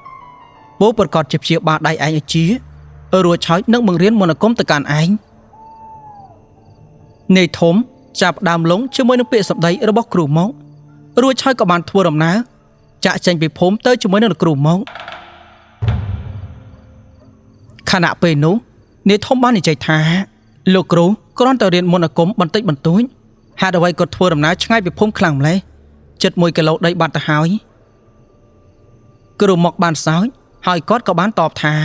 ពូប្រកាសជាព្យាបាលដៃឯងឲ្យជារួចហើយនឹងបង្រៀនមន្តអាគមទៅកាន់ឯងនាយធំចាប់ដើមលងជាមួយនឹងពាក្យសម្ដីរបស់គ្រូមករួចហើយក៏បានធ្វើដំណើរចាក់ចេញពីភូមិទៅជាមួយនឹងគ្រូមកខណៈពេលនោះនាយធំបាននិយាយថាលោកគ្រូគ្រាន់តែរៀនមន្តអាគមបន្តិចបន្តួចហេតុអ្វីក៏ធ្វើដំណើរឆ្ងាយពីភូមិខ្លាំងម្ល៉េះជិត1គីឡូដីបាត់ទៅហើយគ្រូមកបានសើចហើយគាត់ក៏បានតបថា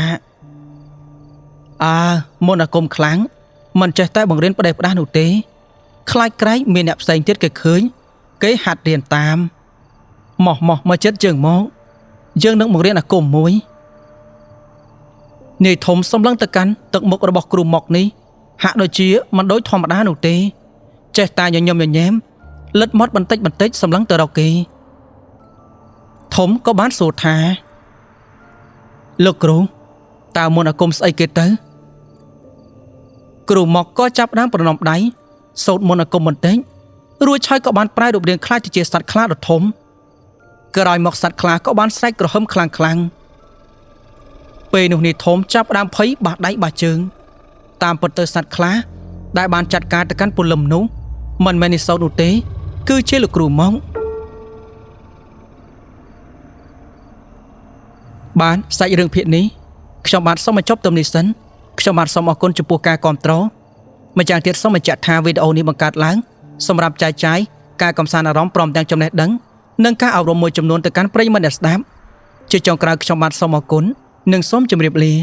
មន្តអាគមខ្លាំងមិនចេះតែបង្រៀនផ្ដេសផ្ដាស់នោះទេខ្លាចក្រែកមានអ្នកផ្សេងទៀតគេឃើញគេហាត់រៀនតាមមកចិត្តជើងមកយើងនឹងបង្រៀនអាគមមួយនាយធំសម្លឹងទៅកាន់ទឹកមុខរបស់គ្រូមកនេះ ហាក់ដូចជាមិនដូចធម្មតានោះទេចេះតែញញឹមញញែមលិតមាត់បន្តិចសម្លឹងទៅរកគេធំក៏បានសួរថាលោកគ្រូតើមន្តអាគមស្អីគេទៅគ្រូមកក៏ចាប់ដើមប្រណម្យដៃសូត្រមន្តអាគមបន្តិចរួចហើយក៏បានប្រែរូបរាងខ្លាចទៅជាសត្វខ្លាដ៏ធំក្រោយមកសត្វខ្លាក៏បានស្រែកក្រហមខ្លាំងពេលនោះនាយធំចាប់ដើមភ័យបះដៃបះជើងតាមពិតទៅសត្វខ្លាដែលបានចាត់ការទៅកាន់ពលឹមនោះមិនមែននាយសោតនោះទេគឺជាលោកគ្រូមកបានសាច់រឿងភាគនេះខ្ញុំបាទសូមបញ្ចប់ត្រឹមនេះសិនខ្ញុំបាទសូមអរគុណចំពោះការគាំទ្រម្យ៉ាងទៀតសូមបញ្ជាក់ថាវីដេអូនេះបង្កើតឡើងសម្រាប់ចែកចាយការកំសាន្តអារម្មណ៍ព្រមទាំងចំណេះដឹងនិងការអប់រំមួយចំនួនទៅកាន់ប្រិយមិត្តអ្នកស្ដាប់ជាចុងក្រោយខ្ញុំបាទសូមអរគុណនិងសូមជម្រាបលា